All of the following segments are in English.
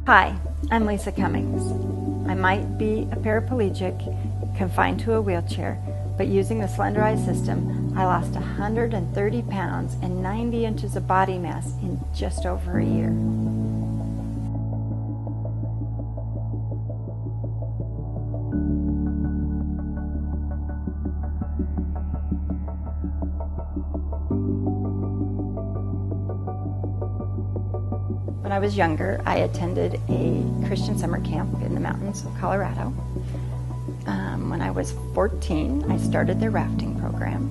Hi, I'm Lisa Cummings. I might be a paraplegic, confined to a wheelchair, but using the Slenderiix system, I lost 130 pounds and 90 inches of body mass in just over a year. When I was younger, I attended a Christian summer camp in the mountains of Colorado. When I was 14, I started their rafting program,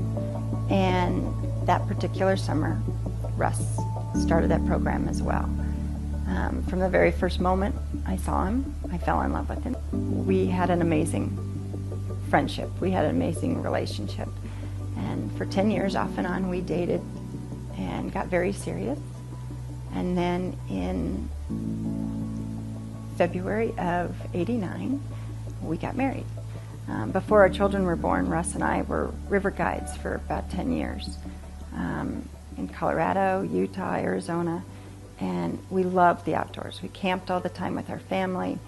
and that particular summer, Russ started that program as well. From the very first moment I saw him, I fell in love with him. We had an amazing friendship. We had an amazing relationship. And for 10 years, off and on, we dated and got very serious. And then in February of '89, we got married. Before our children were born, Russ and I were river guides for about 10 years in Colorado, Utah, Arizona, and we loved the outdoors. We camped all the time with our family.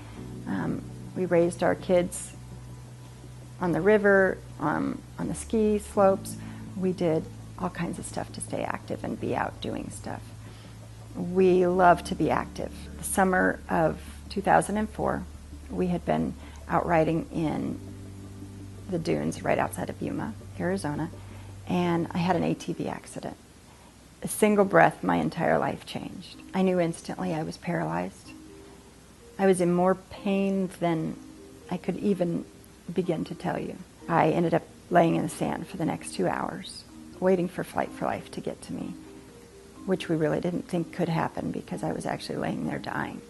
We raised our kids on the river, on the ski slopes. We did all kinds of stuff to stay active and be out doing stuff. We love to be active. The summer of 2004, we had been out riding in the dunes right outside of Yuma, Arizona, and I had an ATV accident. A single breath, my entire life changed. I knew instantly I was paralyzed. I was in more pain than I could even begin to tell you. I ended up laying in the sand for the next 2 hours, waiting for Flight for Life to get to me, which we really didn't think could happen because I was actually laying there dying.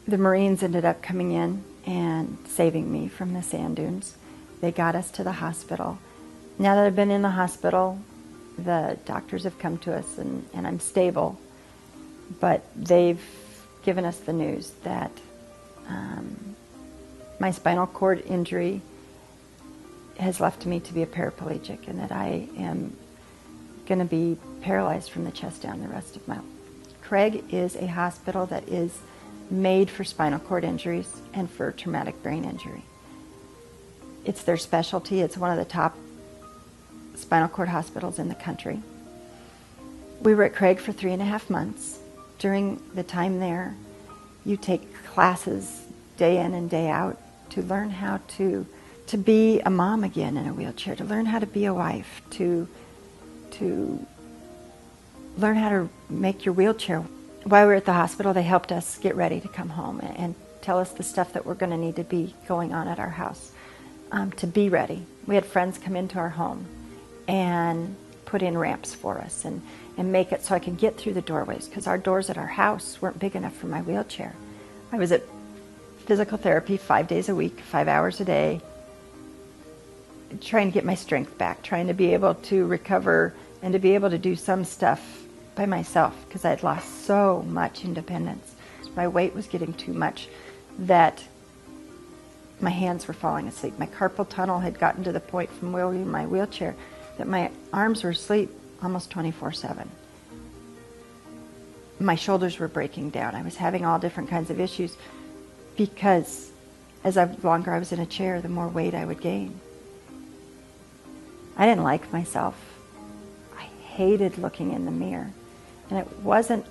The Marines ended up coming in and saving me from the sand dunes. They got us to the hospital. Now that I've been in the hospital, the doctors have come to us and I'm stable, but they've given us the news that my spinal cord injury has left me to be a paraplegic and that I am going to be paralyzed from the chest down the rest of my life. Craig is a hospital that is made for spinal cord injuries and for traumatic brain injury. It's their specialty. It's one of the top spinal cord hospitals in the country. We were at Craig for 3.5 months. During the time there, you take classes day in and day out to learn how to be a mom again in a wheelchair, to learn how to be a wife, to learn how to make your wheelchair. While we were at the hospital, they helped us get ready to come home and tell us the stuff that we're going to need to be going on at our house to be ready. We had friends come into our home and put in ramps for us and make it so I could get through the doorways because our doors at our house weren't big enough for my wheelchair. I was at physical therapy 5 days a week, 5 hours a day, trying to get my strength back, trying to be able to recover and to be able to do some stuff by myself because I had lost so much independence. My weight was getting too much that my hands were falling asleep. My carpal tunnel had gotten to the point from wielding my wheelchair that my arms were asleep almost 24/7. My shoulders were breaking down. I was having all different kinds of issues because the longer I was in a chair, the more weight I would gain. I didn't like myself. I hated looking in the mirror. And it wasn't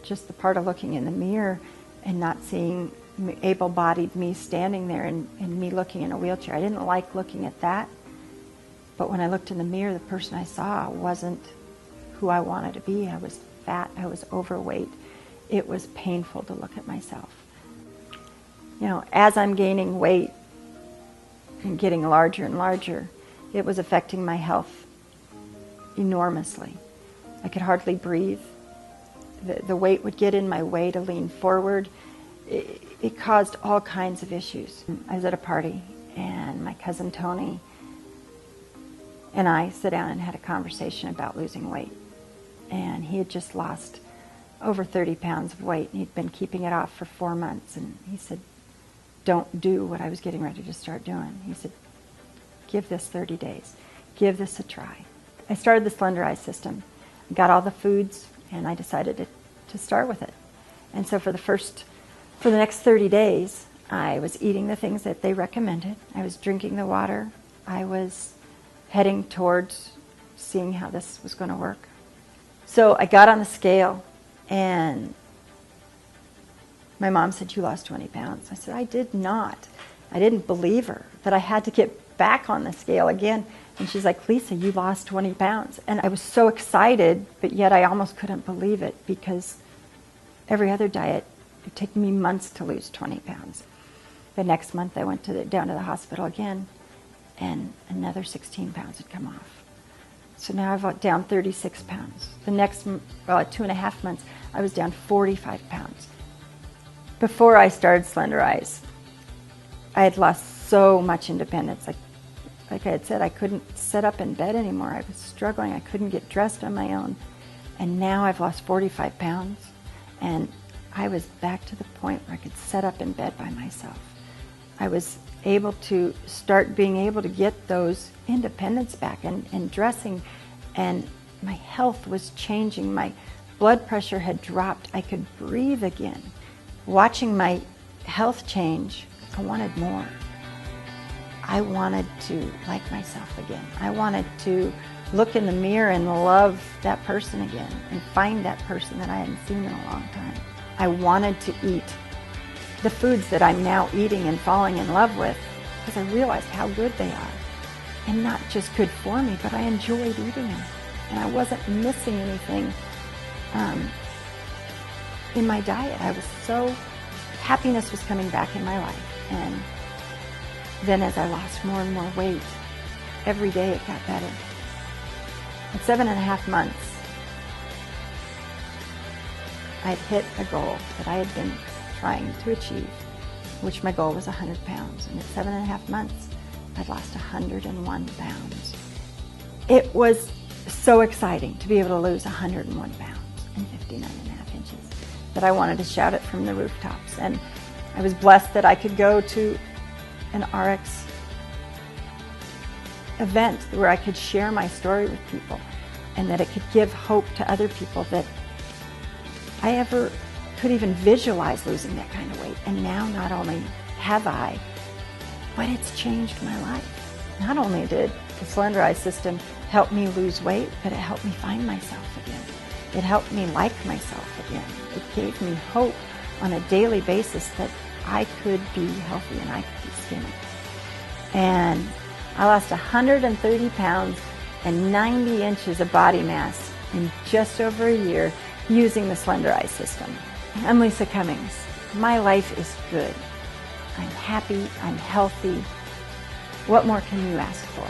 just the part of looking in the mirror and not seeing able-bodied me standing there and me looking in a wheelchair. I didn't like looking at that. But when I looked in the mirror, the person I saw wasn't who I wanted to be. I was fat. I was overweight. It was painful to look at myself. You know, as I'm gaining weight and getting larger and larger, it was affecting my health enormously. I could hardly breathe. The weight would get in my way to lean forward. It caused all kinds of issues. I was at a party and my cousin Tony and I sat down and had a conversation about losing weight. And he had just lost over 30 pounds of weight and he'd been keeping it off for 4 months. And he said, don't do what I was getting ready to start doing. He said, give this 30 days. Give this a try. I started the Slenderiix system. Got all the foods, and I decided to start with it. And so for the first For the next 30 days, I was eating the things that they recommended. I was drinking the water. I was heading towards seeing how this was going to work. So I got on the scale, and my mom said, "You lost 20 pounds." I said, "I did not." I didn't believe her, that I had to get back on the scale again. And she's like, "Lisa, you lost 20 pounds. And I was so excited, but yet I almost couldn't believe it, because every other diet, it took me months to lose 20 pounds. The next month I went down to the hospital again, and another 16 pounds had come off. So now I've down 36 pounds. The next, at 2.5 months, I was down 45 pounds. Before I started Slenderiix, I had lost so much independence. Like I had said, I couldn't sit up in bed anymore. I was struggling. I couldn't get dressed on my own. And now I've lost 45 pounds, and I was back to the point where I could sit up in bed by myself. I was able to start being able to get those independence back and dressing, and my health was changing. My blood pressure had dropped. I could breathe again. Watching my health change, I wanted more. I wanted to like myself again. I wanted to look in the mirror and love that person again and find that person that I hadn't seen in a long time. I wanted to eat the foods that I'm now eating and falling in love with, because I realized how good they are. And not just good for me, but I enjoyed eating them. And I wasn't missing anything in my diet. I was so, happiness was coming back in my life. And then as I lost more and more weight, every day it got better. At 7.5 months, I'd hit a goal that I had been trying to achieve, which my goal was 100 pounds. And at 7.5 months, I'd lost 101 pounds. It was so exciting to be able to lose 101 pounds and 59.5 inches that I wanted to shout it from the rooftops. And I was blessed that I could go to an RX event where I could share my story with people, and that it could give hope to other people that I ever could even visualize losing that kind of weight. And now not only have I, but it's changed my life. Not only did the Slenderiix system help me lose weight, but it helped me find myself again. It helped me like myself again. It gave me hope on a daily basis that I could be healthy and I could be skinny. And I lost 130 pounds and 90 inches of body mass in just over a year using the Slenderiix system. I'm Lisa Cummings. My life is good. I'm happy, I'm healthy. What more can you ask for?